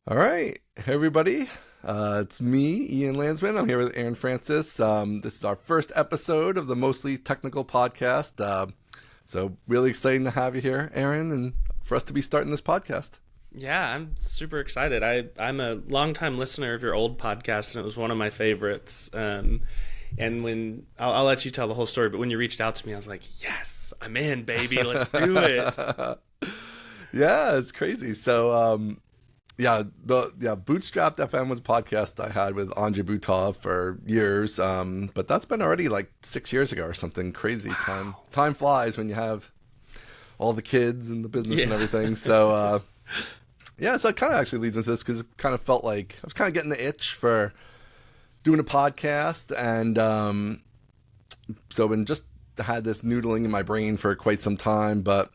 All right, hey everybody. It's me, Ian Landsman. I'm here with Aaron Francis. This is our first episode of the Mostly Technical podcast. So really exciting to have you here, Aaron, and for us to be starting this podcast. Yeah, I'm super excited. I'm a longtime listener of your old podcast, and it was one of my favorites. And when I'll let you tell the whole story, but when you reached out to me, I was like, "Yes, I'm in, baby. Let's do it." Yeah, it's crazy. So, Bootstrapped FM was a podcast I had with Andre Butov for years. But that's been already like 6 years ago or something crazy. Wow. Time flies when you have all the kids and the business and everything. So, so it kind of actually leads into this because it kind of felt like I was kind of getting the itch for doing a podcast, and so I've been just had this noodling in my brain for quite some time, but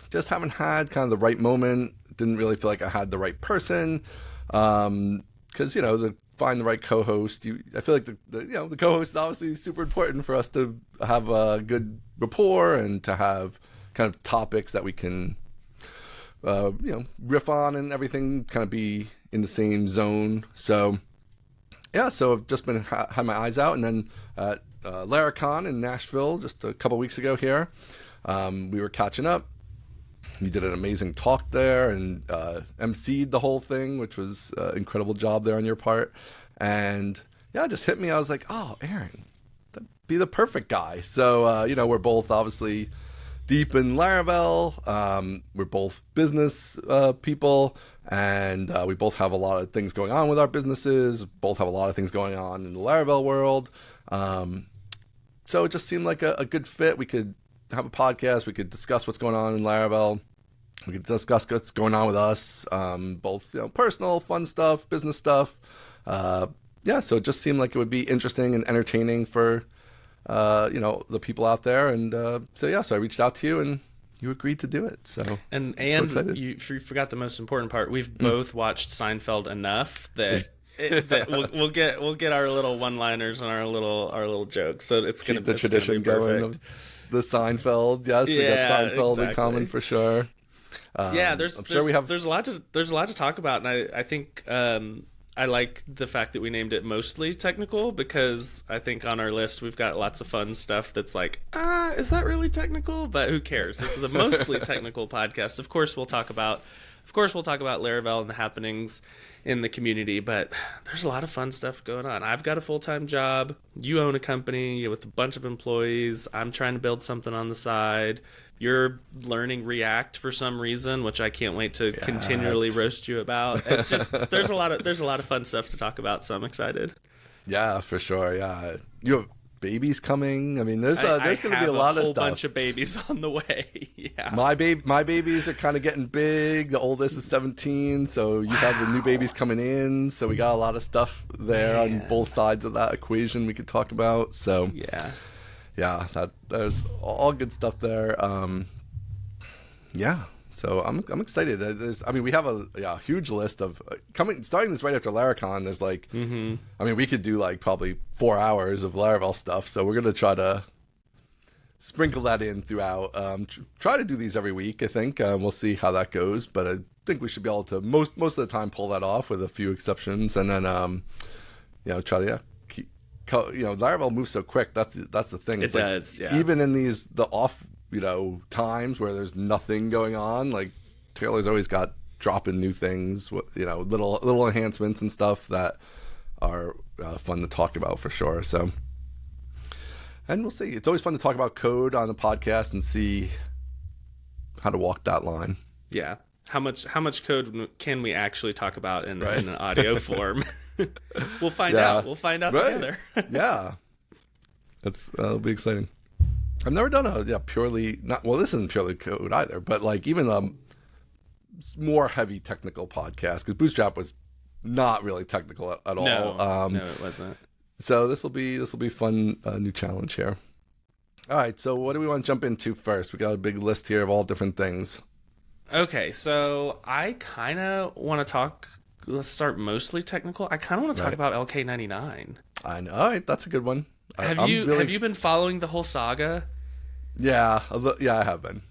just haven't had kind of the right moment. Didn't really feel like I had the right person, because to find the right co-host, I feel like the co-host is obviously super important for us to have a good rapport and to have kind of topics that we can riff on and everything, kind of be in the same zone. So I've just been had my eyes out, and then at Laracon in Nashville just a couple weeks ago here, we were catching up. You did an amazing talk there and emceed the whole thing, which was an incredible job there on your part. And it just hit me. I was like, oh, Aaron, that'd be the perfect guy. So, we're both obviously deep in Laravel. We're both business people, and we both have a lot of things going on with our businesses, both have a lot of things going on in the Laravel world. So it just seemed like a good fit. We could have a podcast. We could discuss what's going on in Laravel. We could discuss what's going on with us, both personal, fun stuff, business stuff. So it just seemed like it would be interesting and entertaining for the people out there. And so I reached out to you, and you agreed to do it. So and so you forgot the most important part. We've both watched Seinfeld enough that. We'll get our little one-liners and our little jokes. So it's keep gonna the tradition going of the Seinfeld. Yes, we got Seinfeld exactly in common for sure. There's a lot to talk about, and I think I like the fact that we named it Mostly Technical, because I think on our list we've got lots of fun stuff that's like, is that really technical? But who cares? This is a mostly technical podcast. Of course we'll talk about Laravel and the happenings in the community, but there's a lot of fun stuff going on. I've got a full-time job. You own a company with a bunch of employees. I'm trying to build something on the side. You're learning React for some reason, which I can't wait to continually roast you about. It's just there's a lot of fun stuff to talk about, so I'm excited. Yeah, for sure. Yeah, you have babies coming. I mean, there's going to be a lot of stuff. A whole bunch of babies on the way. Yeah. My babies are kind of getting big. The oldest is 17, so you have the new babies coming in. So we got a lot of stuff there on both sides of that equation we could talk about. So there's all good stuff there. So I'm excited. We have a huge list of starting this right after Laracon. There's we could do like probably 4 hours of Laravel stuff. So we're gonna try to sprinkle that in throughout. Try to do these every week. I think we'll see how that goes, but I think we should be able to most of the time pull that off with a few exceptions, and then try to keep. Laravel moves so quick. That's the thing. It does. Yeah. Even in the off times where there's nothing going on, like Taylor's always got dropping new things, little enhancements and stuff that are fun to talk about for sure. So, and we'll see. It's always fun to talk about code on the podcast and see how to walk that line. Yeah. How much code can we actually talk about in an audio form? We'll find out. We'll find out together. Yeah. That'll be exciting. I've never done purely this isn't purely code either, but like even a more heavy technical podcast, because Bootstrap was not really technical at all. No, it wasn't. So this will be fun, new challenge here. All right, so what do we want to jump into first? We got a big list here of all different things. Okay, so I kind of want to talk. Let's start mostly technical. I kind of want to talk about LK99. I know. All right, that's a good one. Have you been following the whole saga? Yeah, I have been.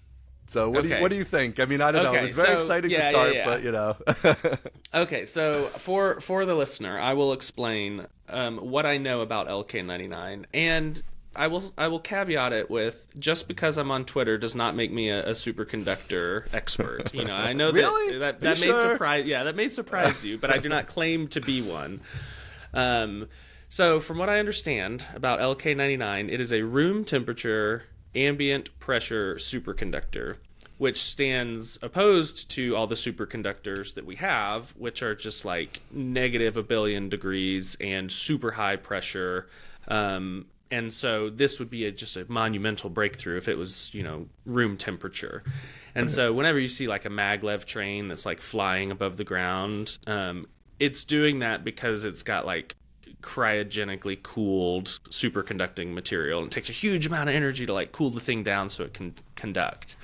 So what do you think? I mean, I don't know. It was very exciting to start, but you know. Okay, so for the listener, I will explain what I know about LK99, and I will caveat it with, just because I'm on Twitter does not make me a superconductor expert. You know, I know really? that may surprise. Yeah, that may surprise you, but I do not claim to be one. So from what I understand about LK99, it is a room temperature ambient pressure superconductor, which stands opposed to all the superconductors that we have, which are just like negative a billion degrees and super high pressure. And so this would be just a monumental breakthrough if it was, you know, room temperature. And so whenever you see like a maglev train that's like flying above the ground, it's doing that because it's got like cryogenically cooled superconducting material, and it takes a huge amount of energy to like cool the thing down so it can conduct.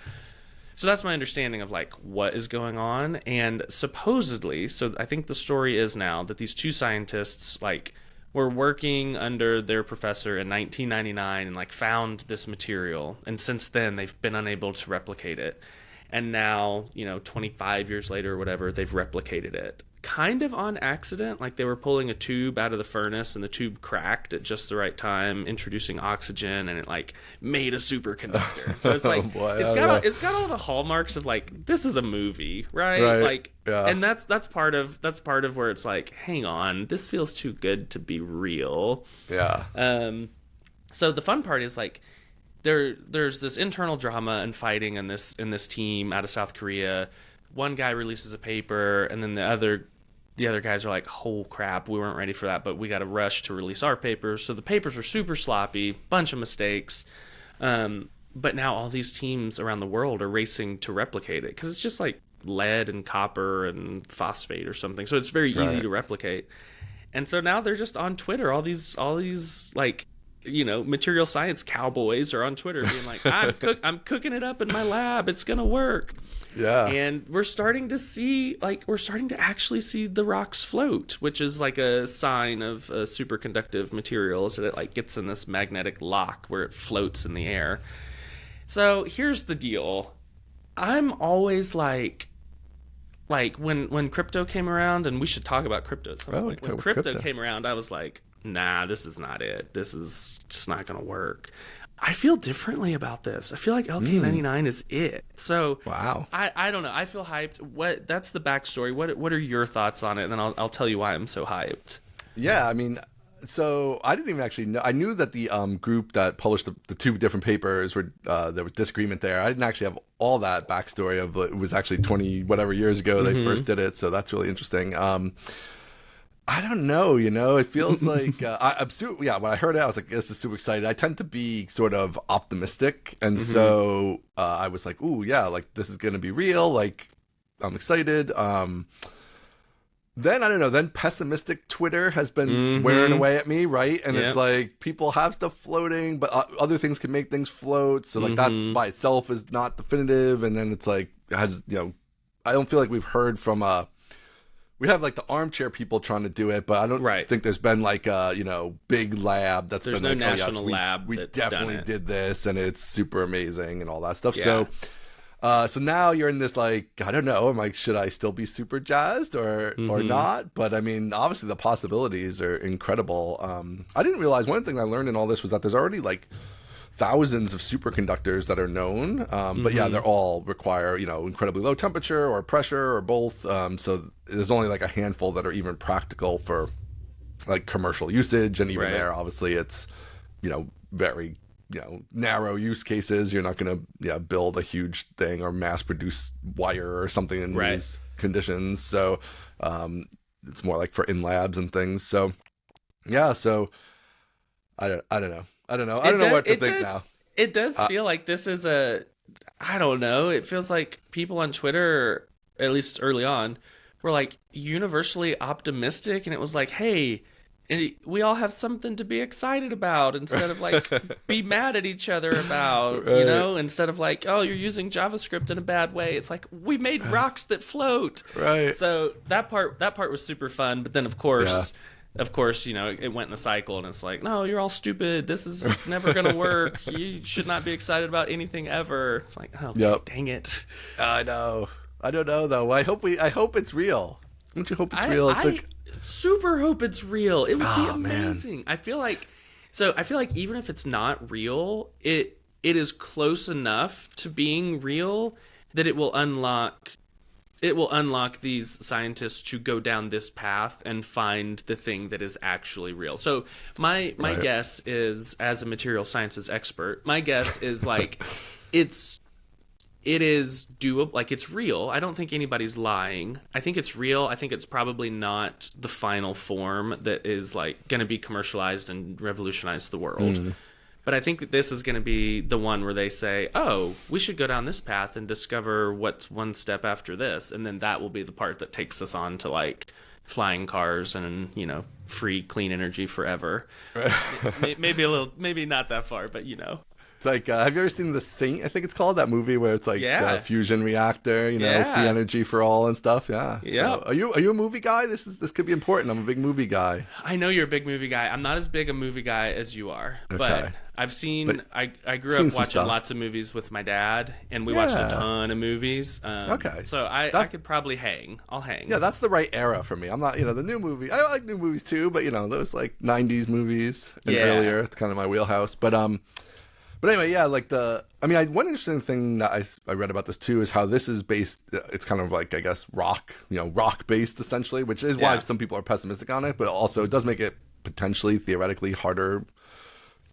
So that's my understanding of like what is going on. And supposedly, so I think the story is now that these two scientists like were working under their professor in 1999 and like found this material, and since then they've been unable to replicate it. And now, you know, 25 years later or whatever, they've replicated it. Kind of on accident, like they were pulling a tube out of the furnace and the tube cracked at just the right time, introducing oxygen, and it like made a superconductor. So it's like it's got all the hallmarks of like, this is a movie, right? Like, yeah. And that's part of where it's like, hang on, this feels too good to be real. Yeah. So the fun part is like, there's this internal drama and fighting in this team out of South Korea. One guy releases a paper, and then the other guys are like, oh crap, we weren't ready for that, but we got to rush to release our papers. So the papers are super sloppy, bunch of mistakes. But now all these teams around the world are racing to replicate it because it's just like lead and copper and phosphate or something. So it's very easy to replicate. And so now they're just on Twitter. All these like, you know, material science cowboys are on Twitter being like, I'm cooking it up in my lab. It's going to work. Yeah. And we're starting to actually see the rocks float, which is like a sign of a superconductive material, is that it like gets in this magnetic lock where it floats in the air. So here's the deal. I'm always like when crypto came around, and we should talk about crypto at some point. When crypto came around, I was like, nah, this is not it. This is just not going to work. I feel differently about this. I feel like LK99 is it. So wow. I don't know. I feel hyped. That's the backstory. What are your thoughts on it? And then I'll tell you why I'm so hyped. Yeah, I mean, so I didn't even actually know. I knew that the group that published the two different papers were there was disagreement there. I didn't actually have all that backstory of it was actually 20 whatever years ago they first did it. So that's really interesting. I don't know, you know, it feels like, when I heard it, I was like, this is super excited. I tend to be sort of optimistic. And so I was like, ooh, yeah, like this is going to be real. Like, I'm excited. Then, I don't know, then pessimistic Twitter has been wearing away at me, right? And it's like, people have stuff floating, but other things can make things float. So like that by itself is not definitive. And then it's like, I don't feel like we've heard from we have like the armchair people trying to do it, but I don't think there's been like a big lab that's there's been no like national lab. We definitely did this, and it's super amazing and all that stuff. Yeah. So now you're in this like, I don't know. I'm like, should I still be super jazzed or not? But I mean, obviously the possibilities are incredible. I didn't realize one thing I learned in all this was that there's already like thousands of superconductors that are known, but yeah, they're all require incredibly low temperature or pressure or both. So there's only like a handful that are even practical for like commercial usage, and even there, obviously, it's very narrow use cases. You're not going to build a huge thing or mass produce wire or something in these conditions. So it's more like for in labs and things. So yeah, so I don't know. I don't know what to think now. It does feel like this is I don't know. It feels like people on Twitter, at least early on, were like universally optimistic, and it was like, hey, we all have something to be excited about instead of like be mad at each other about, instead of like, oh, you're using JavaScript in a bad way. It's like, we made rocks that float. Right. So that part was super fun. But then of course, of course, it went in a cycle, and it's like, no, you're all stupid. This is never going to work. You should not be excited about anything ever. It's like, oh, dang it. I know. I don't know though. I hope it's real. Don't you hope it's real? I super hope it's real. It would be amazing. Man. I feel like even if it's not real, it is close enough to being real that it will unlock these scientists to go down this path and find the thing that is actually real. So my guess is, as a material sciences expert, my guess is like it is doable, like it's real. I don't think anybody's lying. I think it's real. I think it's probably not the final form that is like going to be commercialized and revolutionize the world. But I think that this is going to be the one where they say, oh, we should go down this path and discover what's one step after this. And then that will be the part that takes us on to like flying cars and, free clean energy forever. Right. Maybe not that far, but It's like, have you ever seen The Saint? I think it's called, that movie where it's like a fusion reactor, free energy for all and stuff. Yeah. Yeah. So, are you a movie guy? This could be important. I'm a big movie guy. I know you're a big movie guy. I'm not as big a movie guy as you are, but I've seen. I grew up watching lots of movies with my dad, and we watched a ton of movies. So I could probably hang. I'll hang. Yeah, that's the right era for me. I'm not, the new movie. I like new movies too, but those like '90s movies and earlier. It's kind of my wheelhouse. But anyway, one interesting thing that I read about this too is how this is based. It's kind of like, I guess, rock based essentially, which is why some people are pessimistic on it. But also, it does make it potentially theoretically harder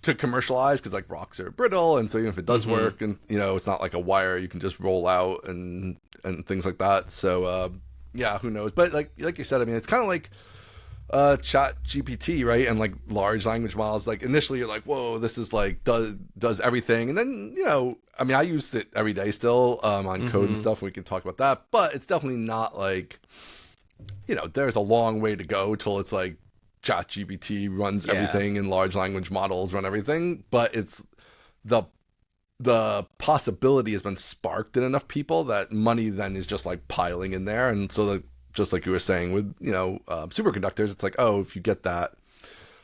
to commercialize because like rocks are brittle, and so even if it does work, and it's not like a wire you can just roll out and things like that. So who knows? But like you said, I mean, it's kind of like Chat GPT, right? And like large language models, like initially you're like, whoa, this is like does everything, and then I use it every day still on code and stuff, and we can talk about that, but it's definitely not like, there's a long way to go till it's like Chat GPT runs everything and large language models run everything. But it's the possibility has been sparked in enough people that money then is just like piling in there. And so just like you were saying with superconductors, it's like, oh, if you get that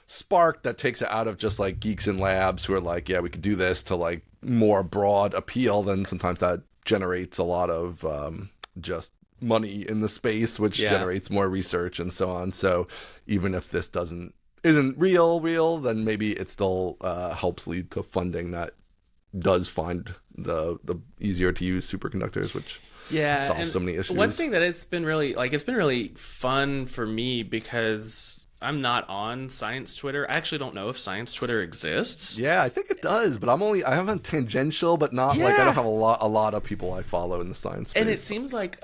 spark that takes it out of just like geeks in labs who are like, yeah, we could do this, to like more broad appeal, then sometimes that generates a lot of just money in the space, which generates more research and so on. So even if this isn't real, then maybe it still helps lead to funding that does find the easier to use superconductors, which solves so many issues. One thing that it's been really fun for me, because I'm not on science Twitter. I actually don't know if science Twitter exists. Yeah, I think it does, but I'm on tangential, but not like, I don't have a lot of people I follow in the science space. And it seems like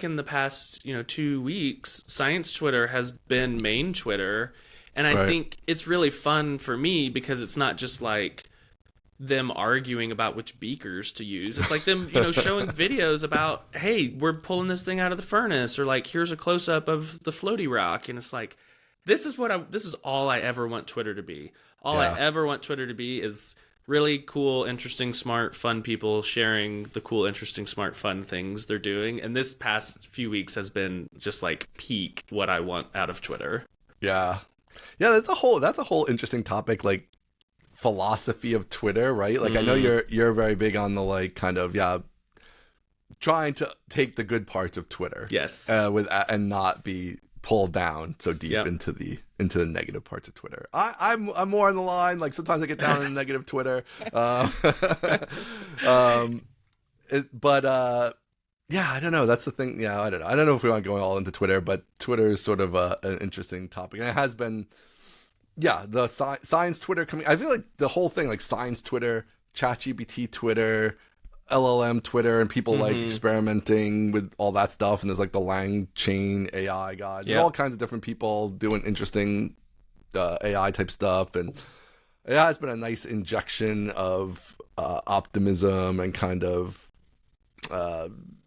in the past 2 weeks, science Twitter has been main Twitter, and I think it's really fun for me because it's not just like them arguing about which beakers to use. It's like them, showing videos about, hey, we're pulling this thing out of the furnace, or like, here's a close up of the floaty rock, and it's like, this is all I ever want Twitter to be. I ever want Twitter to be is really cool, interesting, smart, fun people sharing the cool, interesting, smart, fun things they're doing. And this past few weeks has been just like peak what I want out of Twitter. Yeah. Yeah, that's a whole interesting topic, like philosophy of Twitter, right? Like I know you're very big on the like kind of trying to take the good parts of Twitter. Yes. And not be pulled down so deep into the negative parts of Twitter. I'm more on the line. Like sometimes I get down in negative Twitter. I don't know. That's the thing. Yeah, I don't know. I don't know if we want to go all into Twitter, but Twitter is sort of an interesting topic, and it has been. Yeah, the science Twitter coming. I feel like the whole thing, like science Twitter, ChatGPT Twitter, LLM Twitter, and people like experimenting with all that stuff. And there's like the Lang Chain AI guys. There's all kinds of different people doing interesting AI type stuff. And it has been a nice injection of optimism and kind of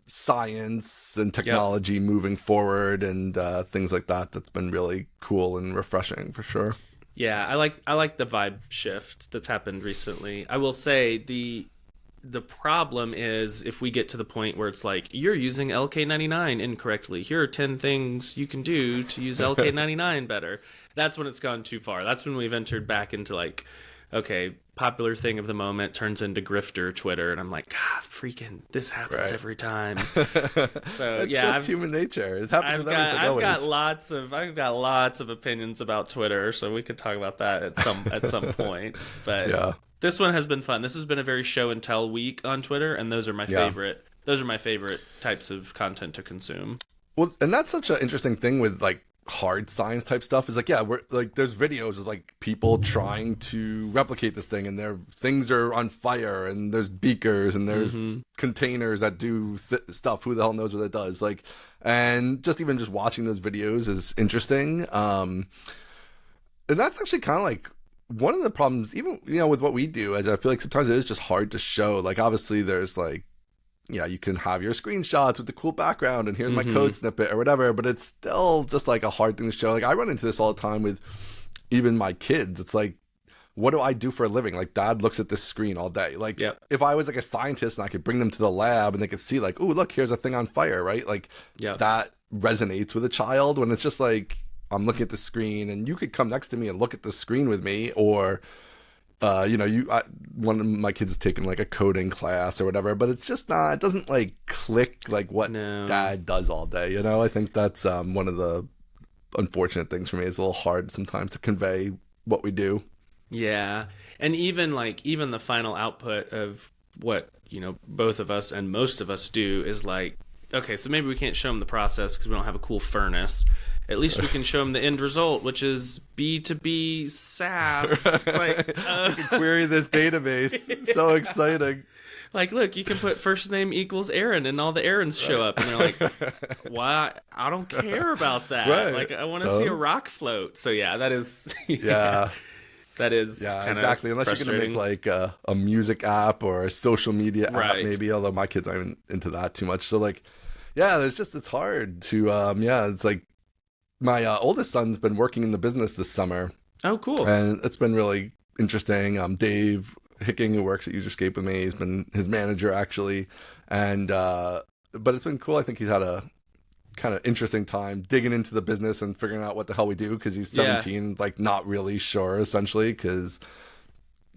science and technology moving forward, and things like that. That's been really cool and refreshing for sure. Yeah, I like the vibe shift that's happened recently. I will say the problem is if we get to the point where it's like, you're using LK99 incorrectly. Here are 10 things you can do to use LK99 better. That's when it's gone too far. That's when we've entered back into like, okay, popular thing of the moment turns into grifter Twitter. And I'm like, God, freaking, this happens every time. So it's just human nature. It happens with everything always. I've got lots of opinions about Twitter. So we could talk about that at some point. But yeah. This one has been fun. This has been a very show and tell week on Twitter, and those are my favorite. Those are my favorite types of content to consume. Well, and that's such an interesting thing with like hard science type stuff. Is like, we're like, there's videos of like people trying to replicate this thing, and their things are on fire, and there's beakers, and there's containers that do stuff. Who the hell knows what it does? Like, and just watching those videos is interesting. And that's actually kind of like one of the problems, even, with what we do, is I feel like sometimes it is just hard to show. Like, obviously there's like, you can have your screenshots with the cool background and here's my code snippet or whatever, but it's still just like a hard thing to show. Like, I run into this all the time with even my kids. It's like, what do I do for a living? Like, dad looks at this screen all day. Like, if I was like a scientist and I could bring them to the lab and they could see like, oh, look, here's a thing on fire, right? Like, that resonates with a child when it's just like, I'm looking at the screen, and you could come next to me and look at the screen with me, or, one of my kids is taking like a coding class or whatever, but it's just not, it doesn't like click like what dad does all day. I think that's one of the unfortunate things for me. It's a little hard sometimes to convey what we do. Yeah. And even the final output of what, both of us and most of us do is like, okay, so maybe we can't show them the process because we don't have a cool furnace. At least we can show them the end result, which is B2B SaaS. It's like, we can query this database. So exciting. Like, look, you can put first name equals Aaron, and all the Aarons show up, and they're like, "Why? I don't care about that. Right. Like, I want to see a rock float." So yeah, that is that is exactly. Unless you're gonna make like a music app or a social media app, maybe. Although my kids aren't into that too much. So like, it's hard to it's like. My oldest son's been working in the business this summer. Oh, cool. And it's been really interesting. Dave Hicking, who works at Userscape with me, he's been his manager, actually. And but it's been cool. I think he's had a kind of interesting time digging into the business and figuring out what the hell we do, because he's 17, like not really sure, essentially, because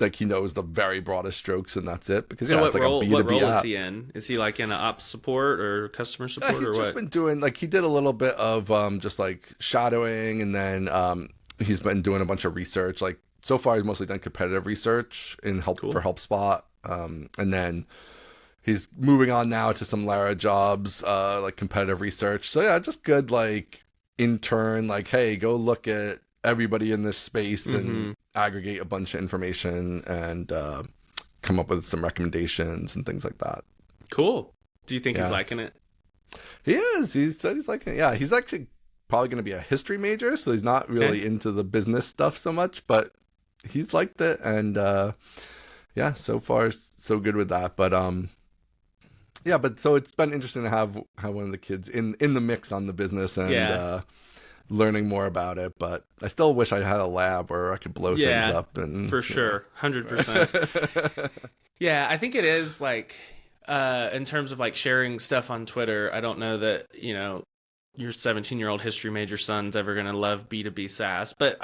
like he knows the very broadest strokes and that's it. Because so it's like a B2B what role app. Is he in? Is he like in ops support or customer support or what? He's just been doing like, he did a little bit of just like shadowing, and then he's been doing a bunch of research. Like so far he's mostly done competitive research in for HelpSpot, and then he's moving on now to some Lara jobs, like competitive research. So just good like intern, like, hey, go look at everybody in this space and aggregate a bunch of information and come up with some recommendations and things like that. Cool. Do you think he's liking it? He is. He said he's liking it. Yeah, he's actually probably going to be a history major, so he's not really into the business stuff so much, but he's liked it, and so far so good with that. But but so it's been interesting to have one of the kids in the mix on the business and learning more about it, but I still wish I had a lab where I could blow things up. And for sure, 100%. Yeah, I think it is like in terms of like sharing stuff on Twitter. I don't know that your 17-year-old history major son's ever gonna love B2B SaaS, but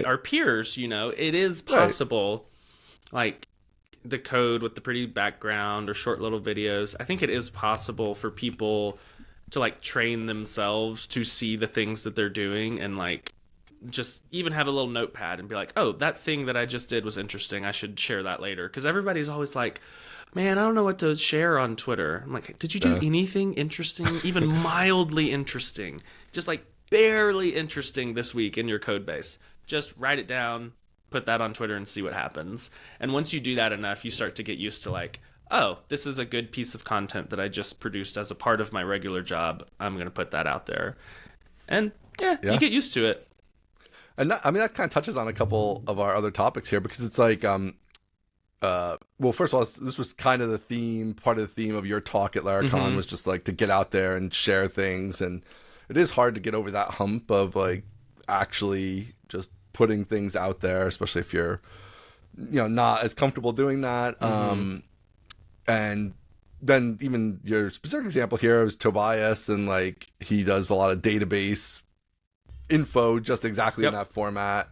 our peers, it is possible. Like the code with the pretty background or short little videos. I think it is possible for people to like train themselves to see the things that they're doing and like just even have a little notepad and be like, oh, that thing that I just did was interesting. I should share that later. Because everybody's always like, man, I don't know what to share on Twitter. I'm like, did you do anything interesting, even mildly interesting, just like barely interesting this week in your code base? Just write it down, put that on Twitter and see what happens. And once you do that enough, you start to get used to like, oh, this is a good piece of content that I just produced as a part of my regular job. I'm going to put that out there. And you get used to it. And that kind of touches on a couple of our other topics here, because it's like, well, first of all, this was kind of the theme, part of the theme of your talk at Laracon was just like to get out there and share things. And it is hard to get over that hump of like actually just putting things out there, especially if you're, not as comfortable doing that. And then even your specific example here is Tobias, and like he does a lot of database info just exactly in that format.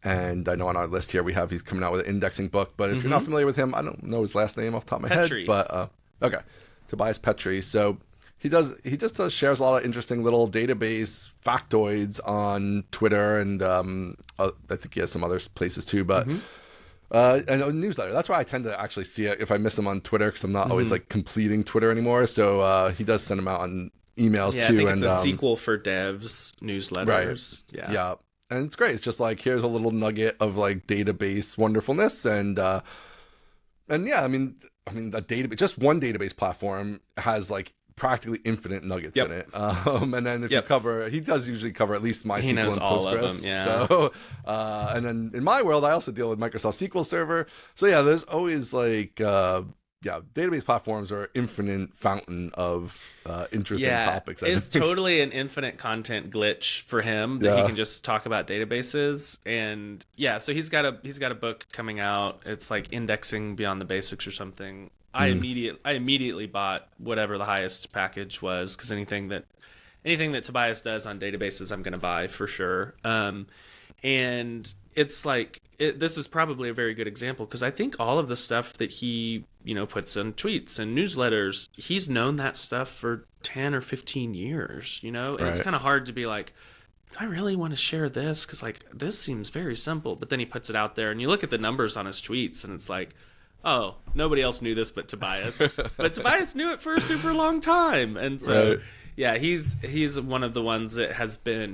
And I know on our list here he's coming out with an indexing book, but if you're not familiar with him, I don't know his last name off the top of my head, but okay, Tobias Petri. So he just shares a lot of interesting little database factoids on Twitter, and I think he has some other places too, but and a newsletter. That's why I tend to actually see it if I miss him on Twitter, because I'm not always like completing Twitter anymore. So he does send them out on emails too. I think it's a sequel for devs newsletters. Right. Yeah. And it's great. It's just like, here's a little nugget of like database wonderfulness, and yeah, I mean the database, just one database platform has like practically infinite nuggets in it. And then if you cover, he does usually cover at least MySQL and Postgres. All of them, yeah. So, and then in my world, I also deal with Microsoft SQL Server. So yeah, there's always like, database platforms are an infinite fountain of interesting topics. It's totally an infinite content glitch for him that he can just talk about databases. And so he's got a book coming out. It's like Indexing Beyond the Basics or something. I immediately bought whatever the highest package was, because anything that Tobias does on databases, I'm going to buy for sure. And it's like, this is probably a very good example, because I think all of the stuff that he, puts in tweets and newsletters, he's known that stuff for 10 or 15 years, and it's kind of hard to be like, do I really want to share this? Because like, this seems very simple, but then he puts it out there and you look at the numbers on his tweets and it's like, oh, nobody else knew this but Tobias. But Tobias knew it for a super long time. And so, he's one of the ones that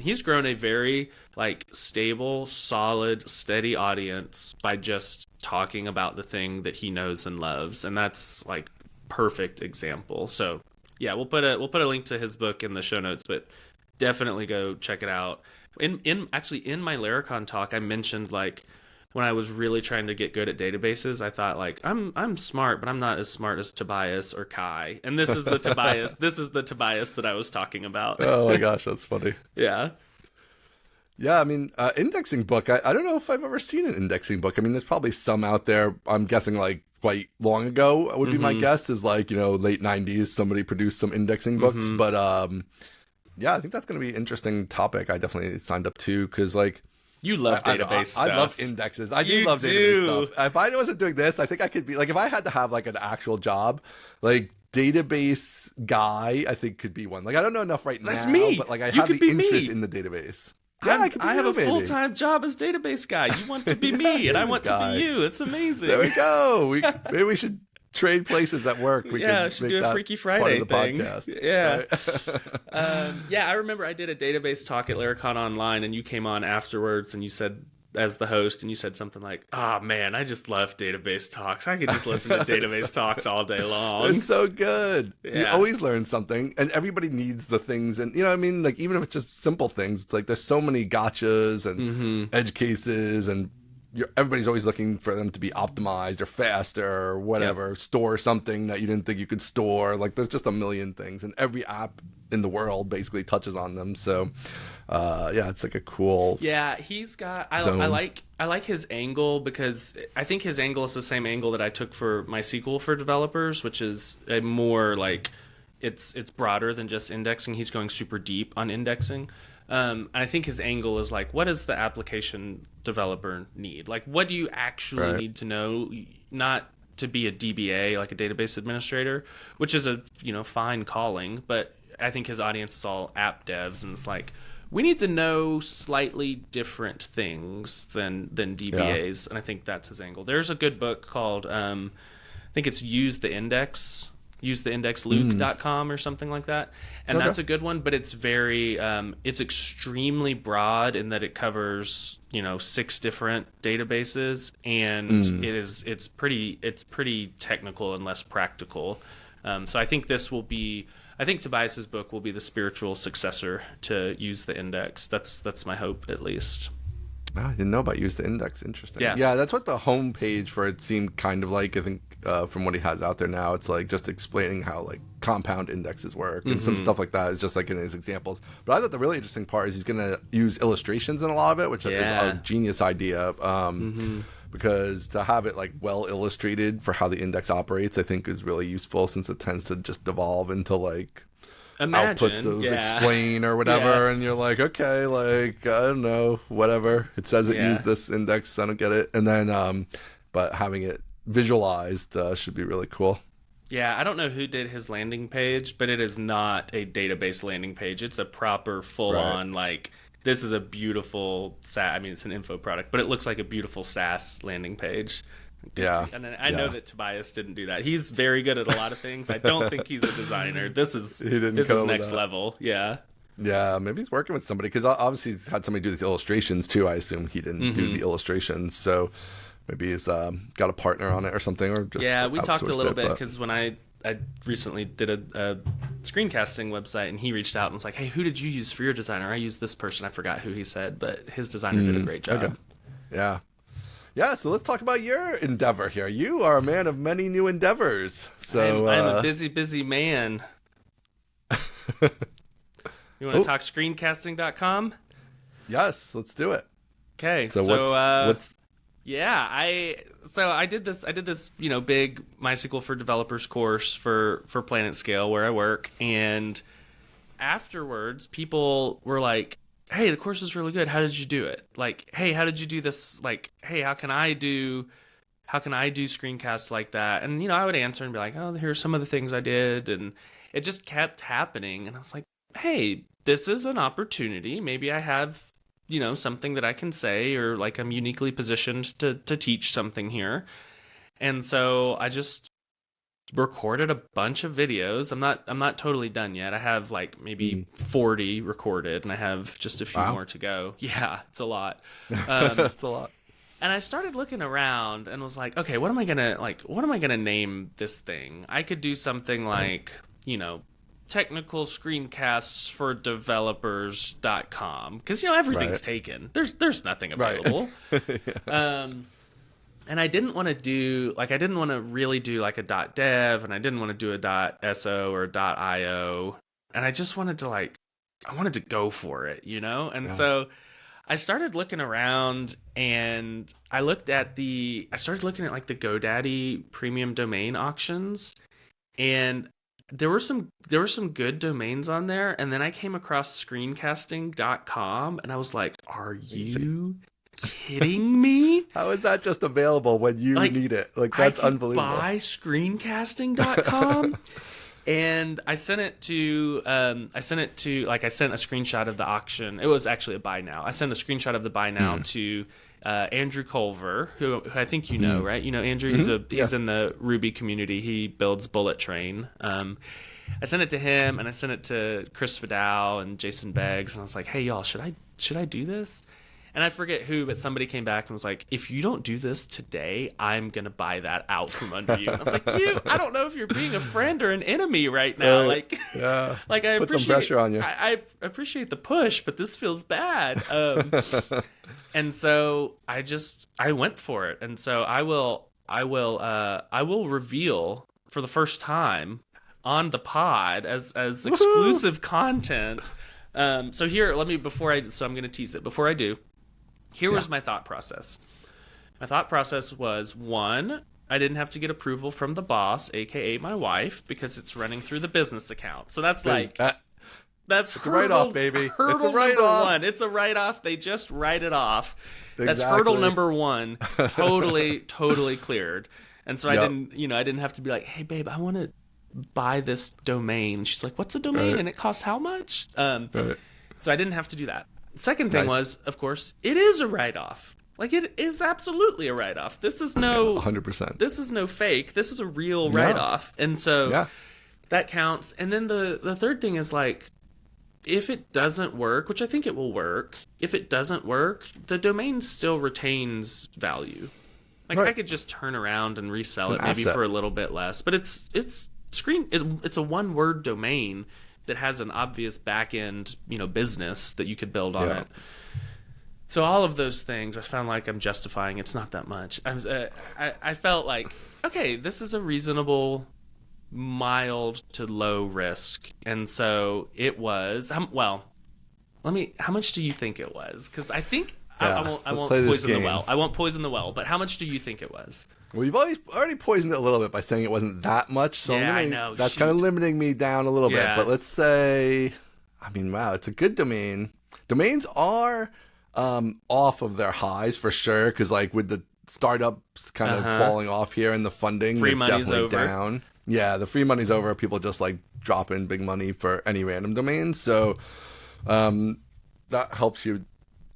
he's grown a very like stable, solid, steady audience by just talking about the thing that he knows and loves. And that's like perfect example. So yeah, we'll put a link to his book in the show notes, but definitely go check it out. In my Laracon talk, I mentioned like, when I was really trying to get good at databases, I thought like, I'm smart, but I'm not as smart as Tobias or Kai. And this is the Tobias. This is the Tobias that I was talking about. Oh my gosh, that's funny. Yeah. Yeah, I mean, indexing book. I don't know if I've ever seen an indexing book. I mean, there's probably some out there. I'm guessing like quite long ago would be my guess, is like, late 90s, somebody produced some indexing books. But yeah, I think that's going to be an interesting topic. I definitely signed up to, because like, you love database stuff. I love indexes. I do love database stuff. If I wasn't doing this, I think I could be like, if I had to have like an actual job, like database guy, I think could be one. Like, I don't know enough right now. That's me. But like, I have the interest in the database. Yeah, I have a full-time job as database guy. You want to be me, and I want to be you. It's amazing. There we go. Maybe we should trade places at work. We should do a Freaky Friday thing. Podcast. Yeah. Right? I remember I did a database talk at Laracon Online, and you came on afterwards, and you said, as the host, and you said something like, "Oh man, I just love database talks. I could just listen to database talks all day long. They're so good. Yeah. You always learn something, and everybody needs the things, and what I mean? Like, even if it's just simple things, it's like there's so many gotchas and edge cases, and everybody's always looking for them to be optimized or faster or whatever. Store something that you didn't think you could store. Like, there's just a million things, and every app in the world basically touches on them. So it's like a cool he's got I like his angle, because I think his angle is the same angle that I took for MySQL for developers, which is a more like it's broader than just indexing. He's going super deep on indexing. I think his angle is like, what does the application developer need? Like, what do you actually need to know? Not to be a DBA, like a database administrator, which is a fine calling, but I think his audience is all app devs, and it's like, we need to know slightly different things than DBAs, and I think that's his angle. There's a good book called I think it's usetheindexluke.com or something like that, and that's a good one, but it's very it's extremely broad in that it covers 6 different databases, and it's pretty technical and less practical. So I think Tobias's book will be the spiritual successor to Use the Index. That's my hope, at least. I didn't know about Use the Index. Interesting. Yeah, that's what the homepage for it seemed kind of like. I think from what he has out there now, it's like just explaining how like compound indexes work and some stuff like that is just like in his examples. But I thought the really interesting part is he's going to use illustrations in a lot of it, which is a genius idea. because to have it like well illustrated for how the index operates, I think is really useful, since it tends to just devolve into like outputs of explain or whatever, and you're like, okay, like I don't know, whatever. It says it used this index, I don't get it. And then but having it visualized should be really cool. Yeah, I don't know who did his landing page, but it is not a database landing page. It's a proper full-on, like, this is a beautiful SaaS. I mean, it's an info product, but it looks like a beautiful SaaS landing page. Yeah. And I know that Tobias didn't do that. He's very good at a lot of things. I don't think he's a designer. This is next level. Yeah. Yeah, maybe he's working with somebody, because obviously he's had somebody do these illustrations too. I assume he didn't do the illustrations, so maybe he's got a partner on it or something, or just we talked a little bit, because when I recently did a screencasting website, and he reached out and was like, hey, who did you use for your designer? I used this person. I forgot who he said, but his designer did a great job. Okay. Yeah, so let's talk about your endeavor here. You are a man of many new endeavors. So I'm a busy man. You want to talk screencasting.com? Yes, let's do it. Okay, so what's yeah, I did this big MySQL for Developers course for Planet Scale, where I work, and afterwards people were like, hey, the course is really good. How did you do it? Like, hey, how did you do this? Like, hey, how can I do screencasts like that? And I would answer and be like, oh, here's some of the things I did, and it just kept happening. And I was like, hey, this is an opportunity. Maybe I have something that I can say, or like I'm uniquely positioned to teach something here. And so I just recorded a bunch of videos. I'm not totally done yet. I have like maybe 40 recorded, and I have just a few more to go. Yeah, it's a lot. It's a lot. And I started looking around and was like, okay, what am I gonna name this thing? I could do something like, technical screencasts for developers.com, because everything's taken. There's nothing available. And I didn't want to really do like a .dev, and I didn't want to do a .so or .io, and I just wanted to I wanted to go for it, And so I started looking around, and I started looking at like the GoDaddy premium domain auctions, and there were some good domains on there, and then I came across screencasting.com, and I was like, are you kidding me? How is that just available when you need it? Like, that's unbelievable. Buy screencasting.com. And I sent it to I sent a screenshot of the auction. It was actually a buy now. I sent a screenshot of the buy now to Andrew Culver, who I think right? Andrew, he's in the Ruby community. He builds Bullet Train. I sent it to him, and I sent it to Chris Vidal and Jason Beggs, and I was like, hey, y'all, should I do this? And I forget who, but somebody came back and was like, if you don't do this today, I'm going to buy that out from under you. And I was like, I don't know if you're being a friend or an enemy right now. Right. I put some pressure on you. I appreciate the push, but this feels bad. And so I went for it. And so I will reveal for the first time on the pod as exclusive content. So here, I'm going to tease it. Before I do, here was my thought process. My thought process was, one, I didn't have to get approval from the boss, aka my wife, because it's running through the business account. So that's it's a write-off, baby. It's a write-off. It's a write-off. They just write it off. Exactly. That's hurdle number one. Totally cleared. And so I didn't have to be like, hey, babe, I want to buy this domain. She's like, what's a domain? And it costs how much? So I didn't have to do that. Second thing was, of course, it is a write-off. Like, it is absolutely a write-off. This is no 100%. This is no fake. This is a real write-off. And so that counts. And then the third thing is, like, if it doesn't work, which I think it will work, if it doesn't work, the domain still retains value. Like, I could just turn around and resell it maybe for a little bit less. But it's a one-word domain that has an obvious back-end, business that you could build on it. So all of those things, I found like I'm justifying. It's not that much. I felt like, okay, this is a reasonable, mild to low risk, and so it was. How much do you think it was? Because I think I won't poison the well. I won't poison the well. But how much do you think it was? Well, you've already poisoned it a little bit by saying it wasn't that much. So yeah, I know. That's kind of limiting me down a little bit. But let's say, I mean, wow, it's a good domain. Domains are off of their highs for sure, because like with the startups kind of falling off here and the funding, free money's definitely over. Down. Yeah, the free money's over. People just like drop in big money for any random domain. So that helps you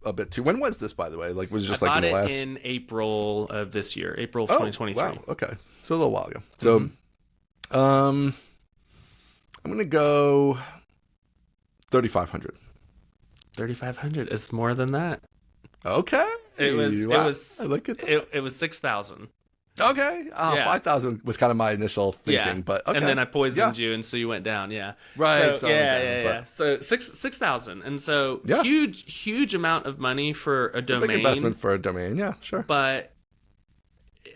a bit too. When was this, by the way? Like, was it just I like bought in the last? in April of this year, April of 2023. Wow. Okay, so a little while ago. So, I'm gonna go 3,500. 3,500 is more than that. Okay. It was. Look at that. It was 6,000. Okay. 5,000 was kind of my initial thinking, but okay. And then I poisoned you, and so you went down. Yeah. Right. So, yeah. So 6,000, and so huge amount of money for a domain. Big investment for a domain. Yeah, sure. But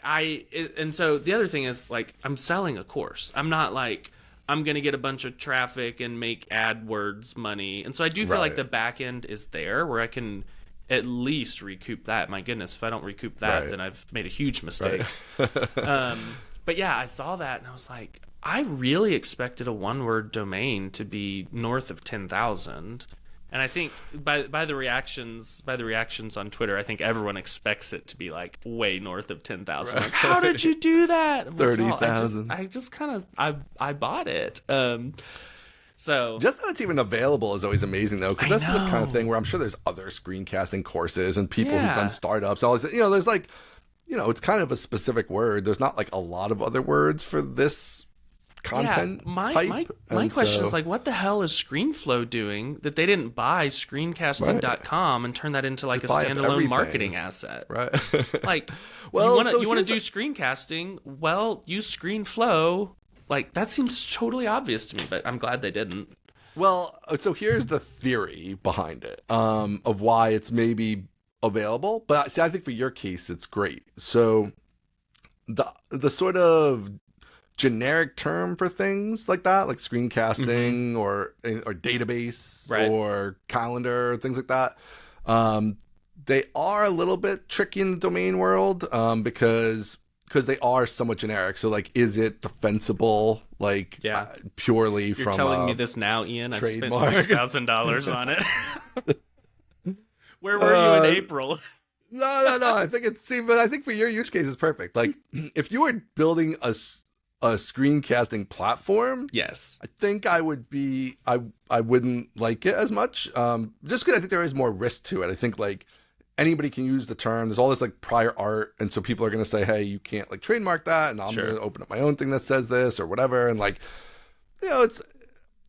and so the other thing is, like, I'm selling a course. I'm not like I'm gonna get a bunch of traffic and make AdWords money, and so I do feel like the back end is there where I can at least recoup that. My goodness, if I don't recoup that, then I've made a huge mistake. But yeah, I saw that and I was like, I really expected a one-word domain to be north of 10,000. And I think by the reactions on Twitter, I think everyone expects it to be like way north of 10,000. Like, how did you do that? 30,000. I just kind of I bought it. So just that it's even available is always amazing, though, because that's the kind of thing where I'm sure there's other screencasting courses and people who've done startups. All this, there's like, it's kind of a specific word. There's not like a lot of other words for this content type. My question is like, what the hell is ScreenFlow doing that they didn't buy screencasting.com and turn that into like a standalone marketing asset? Right. Like, you want to do screencasting? Well, use ScreenFlow. Like, that seems totally obvious to me, but I'm glad they didn't. Well, so here's the theory behind it, of why it's maybe available. But see, I think for your case, it's great. So the sort of generic term for things like that, like screencasting or database or calendar, things like that, they are a little bit tricky in the domain world, because they are somewhat generic. So, like, is it defensible? Like, purely You're from telling me this now, Ian. I've spent trademark. $6,000 on it. Where were you in April? No. I think for your use case, it's perfect. Like, if you were building a screencasting platform, yes, I think I wouldn't like it as much. Just because I think there is more risk to it. I think like anybody can use the term. There's all this like prior art, and so people are going to say, "Hey, you can't like trademark that," and I'm going to open up my own thing that says this or whatever. And like, it's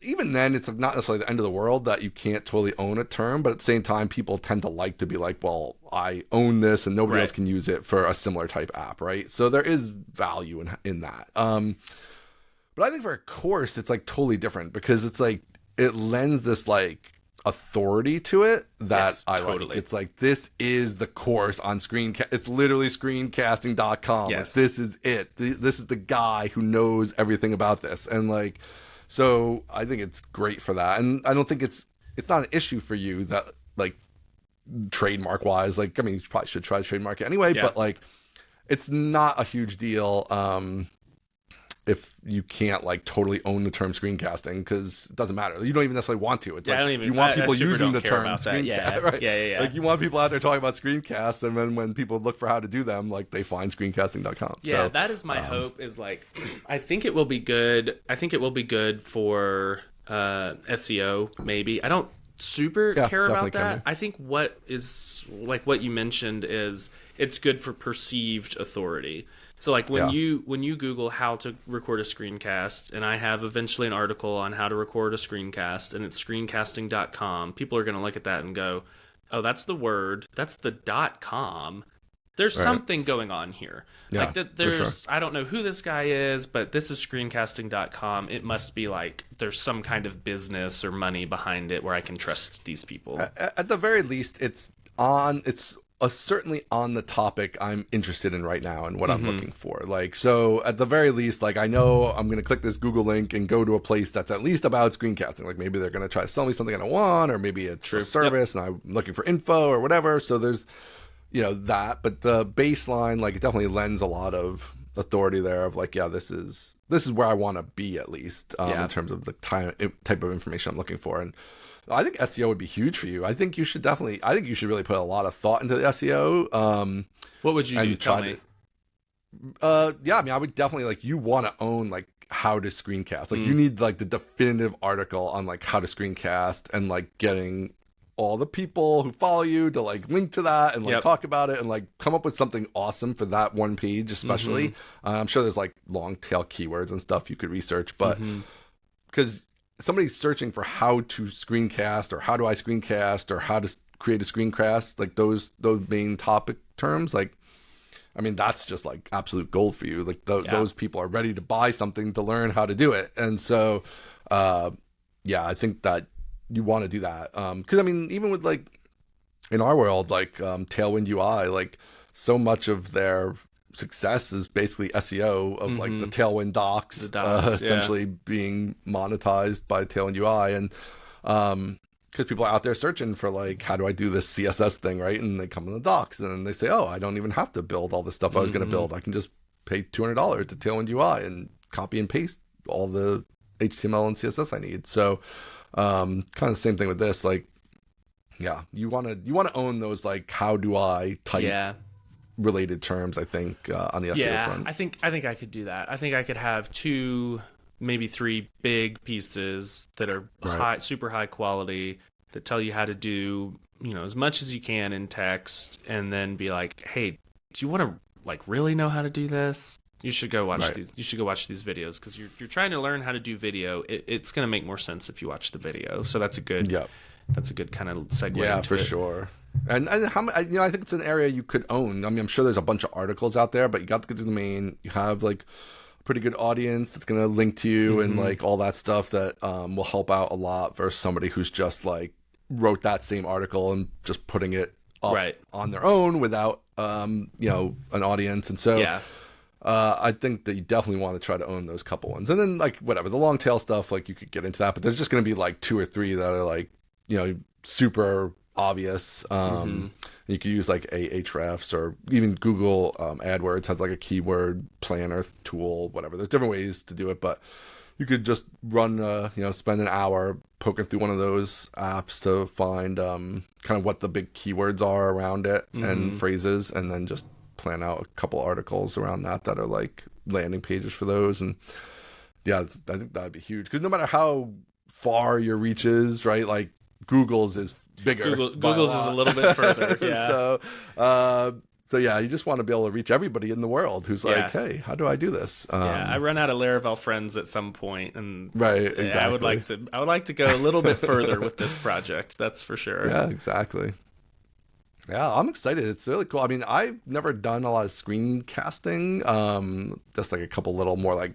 even then, it's not necessarily the end of the world that you can't totally own a term, but at the same time, people tend to like to be like, "Well, I own this, and nobody else can use it for a similar type app," right? So there is value in that. But I think for a course, it's like totally different because it's like it lends this like authority to it that I like. It's like, this is the course on it's literally screencasting.com. Yes. Like, this is it. This is the guy who knows everything about this. And like, so I think it's great for that. And I don't think it's not an issue for you that like trademark wise, like, I mean, you probably should try to trademark it anyway, but like, it's not a huge deal. If you can't like totally own the term screencasting, because it doesn't matter. You don't even necessarily want to. It's like, you want people using the term screencast, right? Yeah. Like, you want people out there talking about screencasts, and then when people look for how to do them, like, they find screencasting.com. Yeah, so, that is my hope, is like, I think it will be good. I think it will be good for SEO, maybe. I don't super care about that. I think what is, like what you mentioned, is it's good for perceived authority. So like when you Google how to record a screencast, and I have eventually an article on how to record a screencast, and it's screencasting.com, people are going to look at that and go, oh, that's the word, that's the .com. There's something going on here. Yeah, like there's, I don't know who this guy is, but this is screencasting.com. It must be like there's some kind of business or money behind it where I can trust these people. At the very least, it's certainly on the topic I'm interested in right now and what I'm looking for. Like, so at the very least, like I know I'm going to click this Google link and go to a place that's at least about screencasting. Like maybe they're going to try to sell me something I don't want, or maybe it's a service and I'm looking for info or whatever. So there's, that, but the baseline, like it definitely lends a lot of authority there of like, yeah, this is where I want to be at least in terms of the type of information I'm looking for. And I think SEO would be huge for you. I think you should really put a lot of thought into the SEO. What would you do? Tell me. Yeah, I mean, I would definitely like, you want to own like how to screencast. Like you need like the definitive article on like how to screencast and like getting all the people who follow you to like link to that and like talk about it and like come up with something awesome for that one page, especially. I'm sure there's like long tail keywords and stuff you could research, but because somebody's searching for how to screencast or how do I screencast or how to create a screencast, like those main topic terms, like, I mean, that's just like absolute gold for you. Like those people are ready to buy something to learn how to do it. And so, I think that you want to do that. Cause I mean, even with like in our world, like Tailwind UI, like so much of their success is basically SEO of like the Tailwind docs, essentially being monetized by Tailwind UI. And because people are out there searching for like, how do I do this CSS thing, right? And they come in the docs and then they say, oh, I don't even have to build all this stuff I was going to build. I can just pay $200 to Tailwind UI and copy and paste all the HTML and CSS I need. So kind of the same thing with this. Like, yeah, you want to own those like, how do I type related terms, I think, on the SEO front. I think I could do that. I think I could have 2, maybe 3 big pieces that are super high quality that tell you how to do, as much as you can in text, and then be like, hey, do you want to like really know how to do this? You should go watch these. You should go watch these videos because you're trying to learn how to do video. It's going to make more sense if you watch the video. So that's a good kind of segue. Yeah, into for it. Sure. And how I think it's an area you could own. I mean, I'm sure there's a bunch of articles out there, but you got to go through the main. You have like a pretty good audience that's going to link to you and like all that stuff that will help out a lot versus somebody who's just like wrote that same article and just putting it up on their own without an audience. And so I think that you definitely want to try to own those couple ones. And then like whatever, the long tail stuff, like you could get into that, but there's just going to be like 2 or 3 that are like, super obvious. You could use like Ahrefs or even Google AdWords has like a keyword planner tool, whatever. There's different ways to do it, but you could just run, spend an hour poking through one of those apps to find kind of what the big keywords are around it and phrases, and then just plan out a couple articles around that are like landing pages for those. And yeah, I think that'd be huge because no matter how far your reach is, right? Like Google's is bigger. Google's is a little bit further. Yeah. So yeah, you just want to be able to reach everybody in the world who's like, hey, how do I do this? I run out of Laravel friends at some point, and exactly. I would like to go a little bit further with this project. That's for sure. Yeah, exactly. Yeah, I'm excited. It's really cool. I mean, I've never done a lot of screencasting. Just like a couple little more like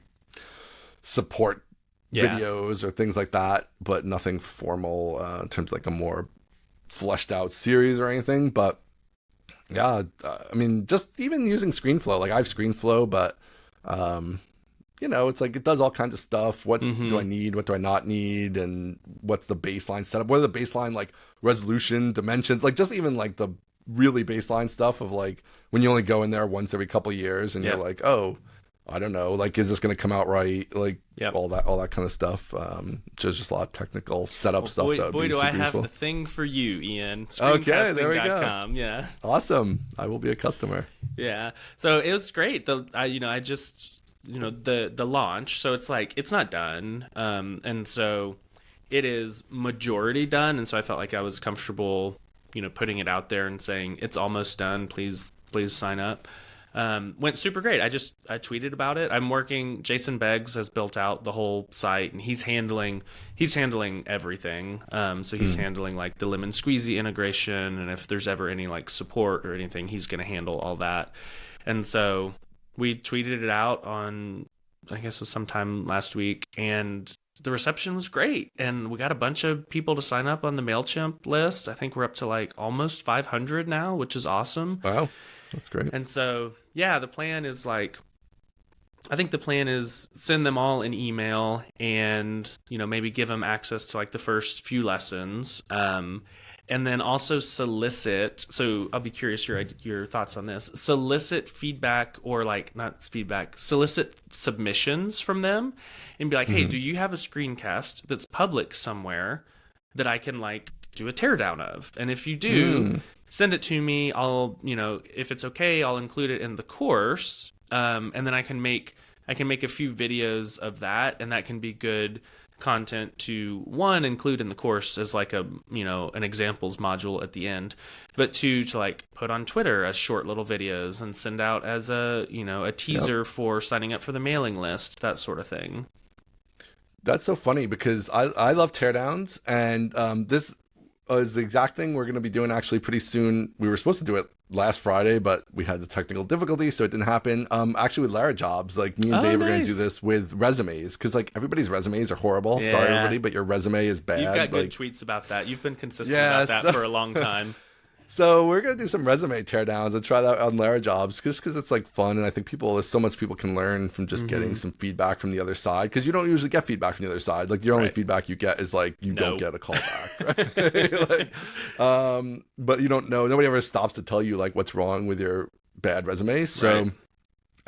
support videos or things like that, but nothing formal in terms of like a more fleshed out series or anything. But yeah, I mean, just even using ScreenFlow, like I have ScreenFlow, but it's like it does all kinds of stuff. What do I need? What do I not need? And what's the baseline setup? What are the baseline like resolution dimensions? Like just even like the really baseline stuff of like when you only go in there once every couple of years and you're like, oh, I don't know, like is this going to come out right? Like all that kind of stuff. Just a lot of technical setup stuff. Boy, do I have the thing for you, Ian. Okay, there we go. Yeah, awesome. I will be a customer. Yeah, so it was great. I just the launch. So it's like it's not done, and so it is majority done. And so I felt like I was comfortable, putting it out there and saying it's almost done. Please sign up. Went super great. I tweeted about it. Jason Beggs has built out the whole site, and he's handling everything. So he's handling like the Lemon Squeezy integration, and if there's ever any like support or anything, he's going to handle all that. And so we tweeted it out on, I guess it was sometime last week, and the reception was great, and we got a bunch of people to sign up on the MailChimp list. I think we're up to like almost 500 now, which is awesome. Wow, that's great. And so, yeah, the plan is like, I think the plan is send them all an email and, maybe give them access to like the first few lessons. And then also solicit. So I'll be curious your thoughts on this. Solicit feedback, or like not feedback, solicit submissions from them, and be like, hey, do you have a screencast that's public somewhere that I can like do a teardown of? And if you do, send it to me. I'll, if it's okay, I'll include it in the course. And then I can make a few videos of that, and that can be good content to include in the course as like a an examples module at the end, but to like put on Twitter as short little videos and send out as a a teaser for signing up for the mailing list, that sort of thing. That's so funny because I love teardowns, and this is the exact thing we're going to be doing actually pretty soon. We were supposed to do it last Friday, but we had the technical difficulty, so it didn't happen. Actually, with Lara Jobs, like me and Dave are going to do this with resumes, because like everybody's resumes are horrible. Yeah. Sorry, everybody, but your resume is bad. You've got good tweets about that. You've been consistent about that for a long time. So we're going to do some resume teardowns and try that on Lara Jobs, just because it's like fun. And I think there's so much people can learn from just getting some feedback from the other side, because you don't usually get feedback from the other side. Like your only feedback you get is like, you don't get a call back. Right? But you don't know. Nobody ever stops to tell you like what's wrong with your bad resume. So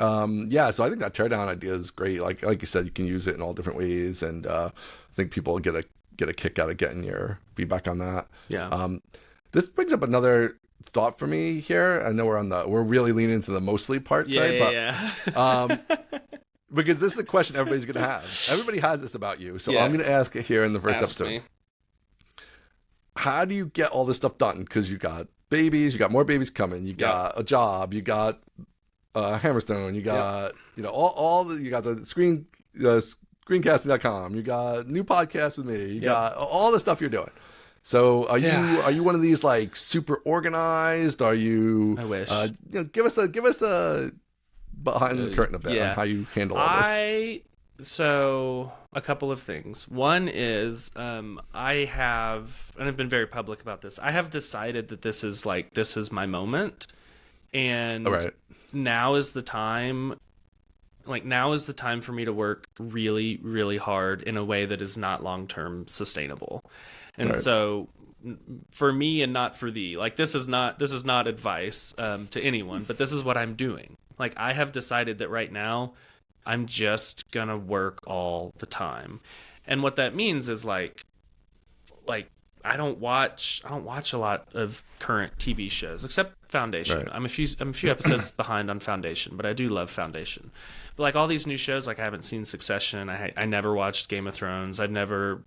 so I think that teardown idea is great. Like you said, you can use it in all different ways. And I think people get a kick out of getting your feedback on that. Yeah. This brings up another thought for me here. I know we're really leaning into the mostly part today, because this is a question everybody's going to have. Everybody has this about you, so I'm going to ask it here in the first episode. Me. How do you get all this stuff done? Because you got babies, you got more babies coming, you got a job, you got Hammerstone, you got you got the screencasting.com, you got new podcast with me, you got all the stuff you're doing. So are you one of these like super organized? Are you? I wish. Give us a behind the curtain a bit on how you handle all this. So a couple of things. One is I have, and I've been very public about this, I have decided that this is my moment, and now is the time. Like, now is the time for me to work really, really hard in a way that is not long-term sustainable. And so for me and not for thee, like, this is not advice to anyone, but this is what I'm doing. Like, I have decided that right now I'm just going to work all the time. And what that means is like I don't watch a lot of current TV shows except Foundation. Right. I'm a few episodes behind on Foundation, but I do love Foundation. But like all these new shows, like I haven't seen Succession. I never watched Game of Thrones. I've never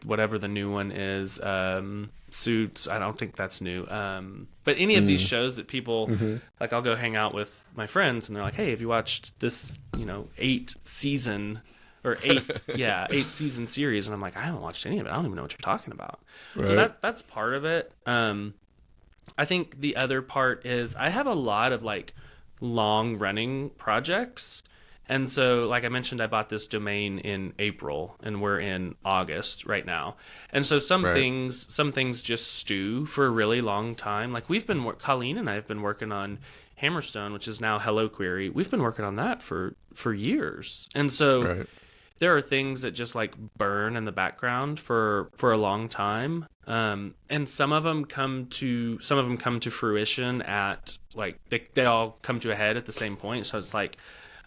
whatever the new one is, Suits. I don't think that's new. But any of these shows that people like, I'll go hang out with my friends and they're like, "Hey, have you watched this? 8 season series?" And I'm like, "I haven't watched any of it. I don't even know what you're talking about." Right. So that's part of it. I think the other part is I have a lot of like long running projects. And so, like I mentioned, I bought this domain in April, and we're in August right now. And so some things just stew for a really long time. Like Colleen and I have been working on Hammerstone, which is now Hello Query. We've been working on that for years. And so there are things that just like burn in the background for a long time. And some of them come to fruition at like they all come to a head at the same point. So it's like,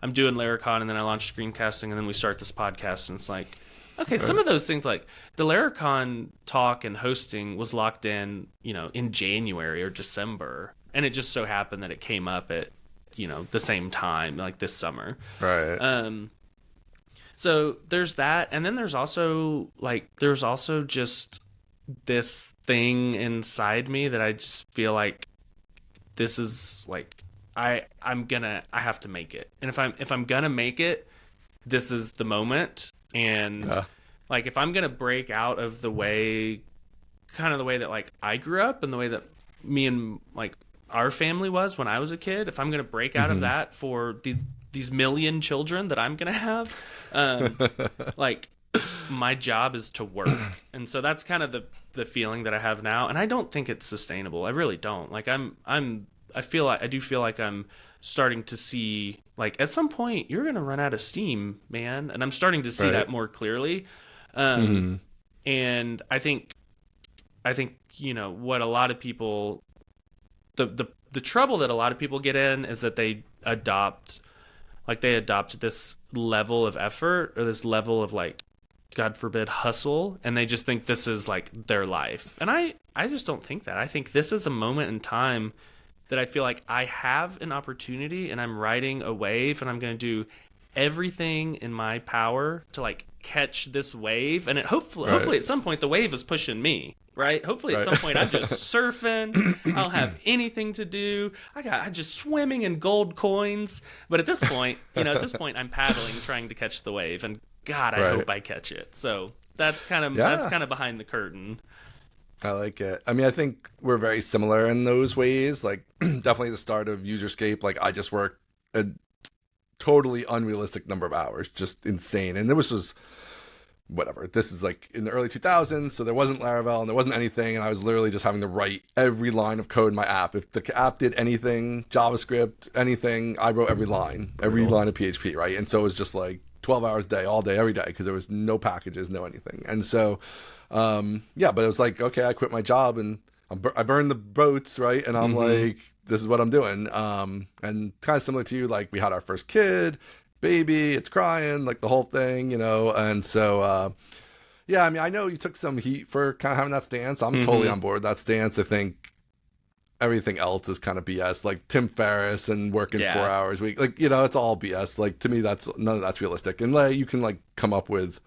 I'm doing Laracon, and then I launch screencasting, and then we start this podcast, and it's like, okay, some of those things, like the Laracon talk and hosting was locked in, in January or December, and it just so happened that it came up at, the same time, like this summer. Right. So there's that, and then there's also just this thing inside me that I just feel like this is like, I have to make it. And if I'm gonna make it, this is the moment. And like, if I'm gonna break out of the way that like I grew up and the way that me and like our family was when I was a kid, if I'm gonna break out of that for these million children that I'm gonna have, like my job is to work. And so that's kind of the feeling that I have now. And I don't think it's sustainable. I really don't. Like I do feel like I'm starting to see, like, at some point you're going to run out of steam, man. And I'm starting to see that more clearly. And I think, what a lot of people, the trouble that a lot of people get in is that they adopt this level of effort, or this level of, like, God forbid, hustle, and they just think this is like their life. And I just don't think that. I think this is a moment in time that I feel like I have an opportunity, and I'm riding a wave, and I'm going to do everything in my power to, like, catch this wave. And hopefully at some point the wave is pushing me, right? Hopefully at some point I'm just surfing. I don't have anything to do. I'm just swimming in gold coins. But at this point, I'm paddling, trying to catch the wave, and God, I hope I catch it. So that's kind of behind the curtain. I like it. I mean, I think we're very similar in those ways. Like, definitely the start of Userscape, like, I just worked a totally unrealistic number of hours, just insane. And this was whatever. This is like in the early 2000s, so there wasn't Laravel and there wasn't anything, and I was literally just having to write every line of code in my app. If the app did anything, JavaScript, anything, I wrote every line of PHP, right? And so it was just like 12 hours a day, all day, every day, because there was no packages, no anything. And so, but it was like, okay, I quit my job and I burned the boats, right? And I'm like, this is what I'm doing. And kind of similar to you, like, we had our first kid, baby, it's crying, like the whole thing, And so, I mean, I know you took some heat for kind of having that stance. I'm totally on board with that stance. I think everything else is kind of BS, like Tim Ferriss and working 4 hours a week. Like, it's all BS. Like, to me, none of that's realistic. And like, you can, like, come up with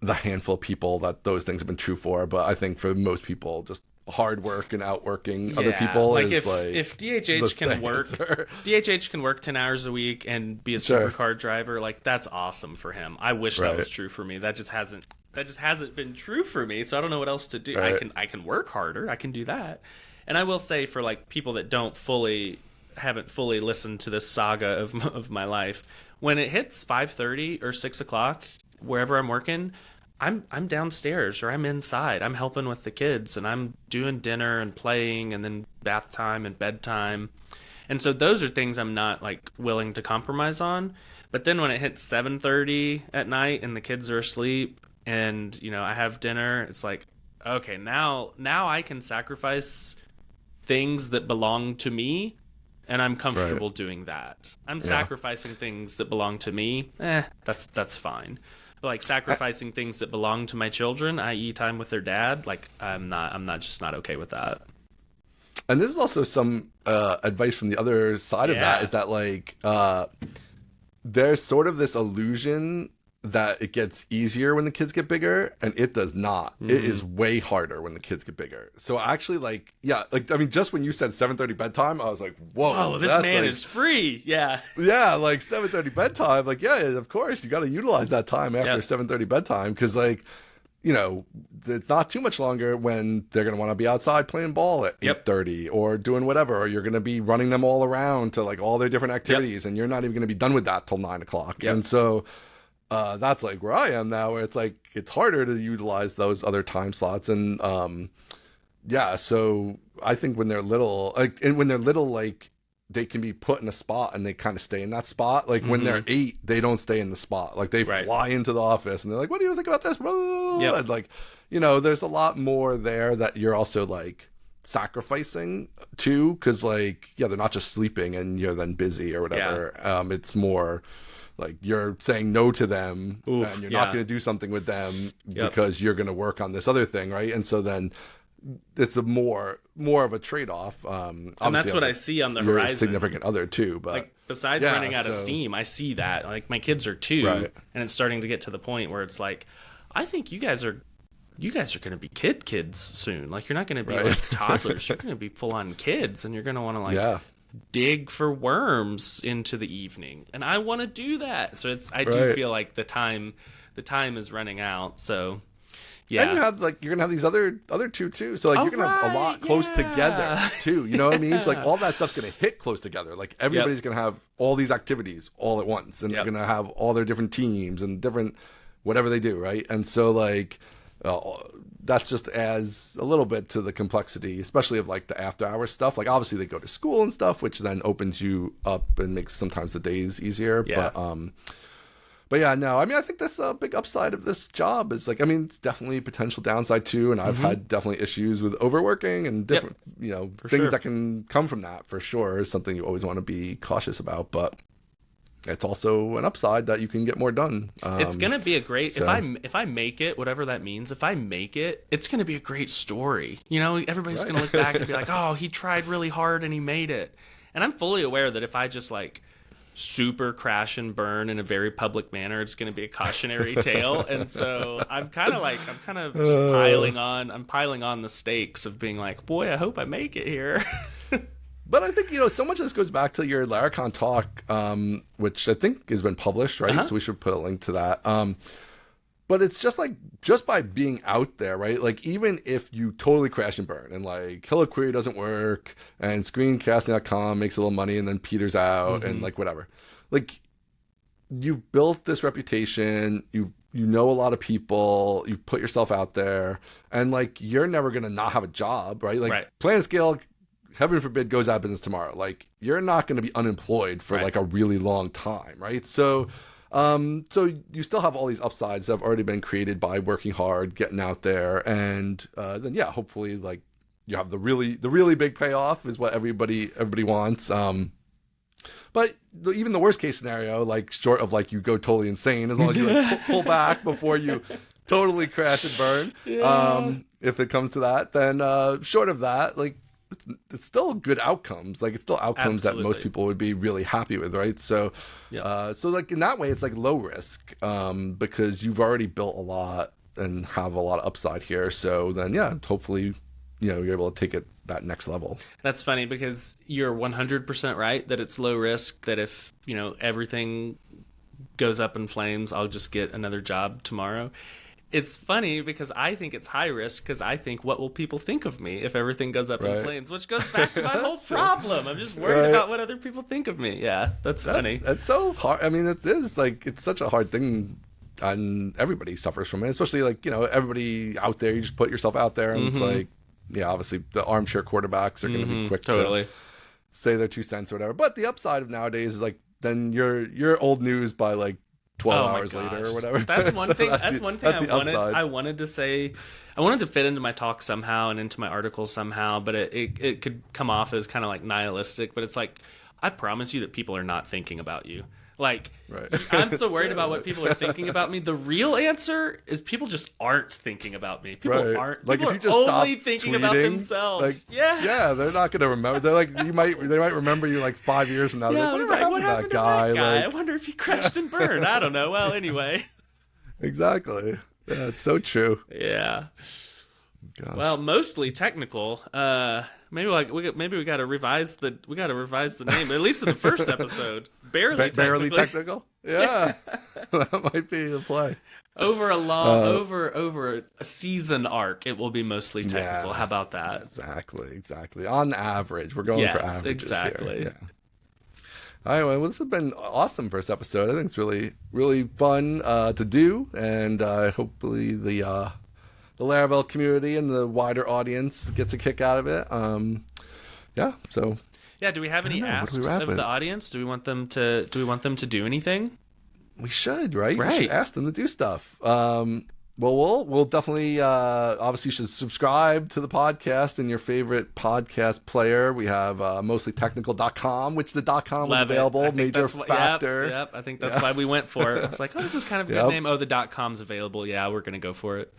the handful of people that those things have been true for. But I think for most people, just hard work and outworking other people, like, is if DHH can work, DHH can work 10 hours a week and be a supercar driver, like, that's awesome for him. I wish that was true for me. That just hasn't been true for me. So I don't know what else to do. I can work harder. I can do that. And I will say, for, like, people that haven't fully listened to this saga of my life, when it hits 5:30 or 6 o'clock, wherever I'm working, I'm downstairs or I'm inside. I'm helping with the kids, and I'm doing dinner and playing, and then bath time and bedtime. And so those are things I'm not, like, willing to compromise on. But then when it hits 7:30 at night and the kids are asleep and, I have dinner, it's like, okay, now I can sacrifice things that belong to me, and I'm comfortable doing that. I'm sacrificing things that belong to me. That's fine. But, like, sacrificing things that belong to my children, i.e. time with their dad, like, I'm not okay with that. And this is also some advice from the other side of that, is that, like, there's sort of this illusion that it gets easier when the kids get bigger, and it does not. It is way harder when the kids get bigger. So actually, like, I mean, just when you said 7:30 bedtime, I was like, whoa, this man, like, is free. Yeah, like 7:30 bedtime, like, of course you got to utilize that time after 7:30 bedtime, because, like, it's not too much longer when they're going to want to be outside playing ball at 8:30 or doing whatever, or you're going to be running them all around to, like, all their different activities, and you're not even going to be done with that till 9 o'clock. And so that's, like, where I am now, where it's like it's harder to utilize those other time slots. And so I think when they're little, like, they can be put in a spot and they kind of stay in that spot. Like, when they're 8, they don't stay in the spot. Like, they fly into the office and they're like, what do you think about this? And, like, there's a lot more there that you're also, like, sacrificing too, because, like, they're not just sleeping and you're then busy or whatever. It's more like you're saying no to them, and you're not going to do something with them because you're going to work on this other thing, right? And so then it's a more of a trade-off. And that's what I see on the horizon. Significant other too, but, like, besides running out of steam, I see that, like, my kids are 2, and it's starting to get to the point where it's like, I think you guys are going to be kids soon. Like, you're not going to be like toddlers. You're going to be full-on kids, and you're going to want to, like, dig for worms into the evening, and I want to do that. So I do feel like the time is running out. So and you have, like, you're gonna have these other 2 too. So, like, you're gonna have a lot close together too. You know what I mean? So, like, all that stuff's gonna hit close together. Like, everybody's gonna have all these activities all at once, and they're gonna have all their different teams and different whatever they do, right? And so like that just adds a little bit to the complexity, especially of like the after hours stuff. Like obviously they go to school and stuff, which then opens you up and makes sometimes the days easier. Yeah. But yeah, no, I mean, I think that's a big upside of this job is like, I mean, it's definitely a potential downside too. And I've had definitely issues with overworking and different, things that can come from that for sure is something you always want to be cautious about. But it's also an upside that you can get more done. It's going to be a great, if I make it, whatever that means, if I make it, it's going to be a great story. Everybody's going to look back and be like, oh, he tried really hard and he made it. And I'm fully aware that if I just like super crash and burn in a very public manner, it's going to be a cautionary tale. And so I'm kind of just piling on the stakes of being like, boy, I hope I make it here. But I think, so much of this goes back to your Laracon talk, which I think has been published, right? So we should put a link to that. But it's just like, just by being out there, right? Like, even if you totally crash and burn and like Hello Query doesn't work and screencasting.com makes a little money and then peters out and like whatever, like you've built this reputation, you know a lot of people, you've put yourself out there, and like you're never going to not have a job, right? Like Plan Scale, heaven forbid, goes out of business tomorrow. Like you're not going to be unemployed for like a really long time, right? So you still have all these upsides that have already been created by working hard, getting out there, and then hopefully like you have the really big payoff is what everybody wants. But even the worst case scenario, like short of like you go totally insane, as long as you like, pull back before you totally crash and burn, if it comes to that, then short of that, like it's still good outcomes. Like it's still outcomes that most people would be really happy with, right? So, so like in that way, it's like low risk because you've already built a lot and have a lot of upside here. So then, hopefully, you're able to take it that next level. That's funny because you're 100% right that it's low risk. That if everything goes up in flames, I'll just get another job tomorrow. It's funny because I think it's high risk because I think, what will people think of me if everything goes up in flames? Which goes back to my whole problem. I'm just worried about what other people think of me. Yeah, that's funny. That's so hard. I mean, it is like, it's such a hard thing, and everybody suffers from it, especially like, everybody out there, you just put yourself out there and it's like, obviously the armchair quarterbacks are going to be quick to say their 2 cents or whatever. But the upside of nowadays is like, then you're old news by like 12 hours later or whatever. That's one thing. That's one thing I wanted to say. I wanted to fit into my talk somehow and into my article somehow, but it could come off as kind of like nihilistic. But it's like, I promise you that people are not thinking about you. Like, I'm so worried about what people are thinking about me. The real answer is people just aren't thinking about me. People aren't. Like, if you just only thinking about themselves. Like, they're not going to remember. They're like, they might remember you like 5 years from now. Like, what happened to that guy? Like, I wonder if he crashed and burned. I don't know. Well, anyway. Exactly. Yeah, it's so true. Yeah. Gosh. Well, mostly technical. Maybe we got to revise the name, at least in the first episode. Barely technical. Yeah, that might be the play. Over a long, over a season arc, it will be mostly technical. Yeah, how about that? Exactly. On average, we're going for averages exactly. Here. Yeah. Anyway, well, this has been awesome first episode. I think it's really, really fun to do, and hopefully the Laravel community and the wider audience gets a kick out of it. So. Yeah, do we have any asks of the audience? Do we want them to do anything? We should, right? We should ask them to do stuff. We'll definitely obviously you should subscribe to the podcast in your favorite podcast player. We have mostlytechnical.com, which the .com was available, major factor. Yep, I think that's why we went for it. It's like, this is kind of a good name. Oh, the .com's available. Yeah, we're going to go for it.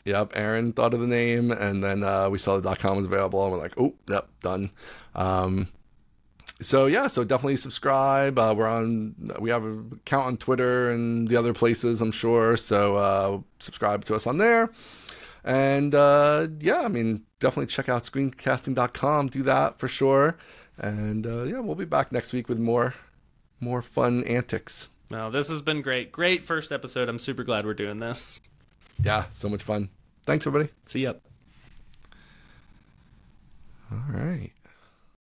Yep, Aaron thought of the name, and then we saw the .com was available, and we're like, oh, yep, done. So definitely subscribe. We have an account on Twitter and the other places, I'm sure. So subscribe to us on there. And definitely check out screencasting.com. Do that for sure. And we'll be back next week with more fun antics. Well, this has been great. Great first episode. I'm super glad we're doing this. Yeah, so much fun. Thanks, everybody. See ya.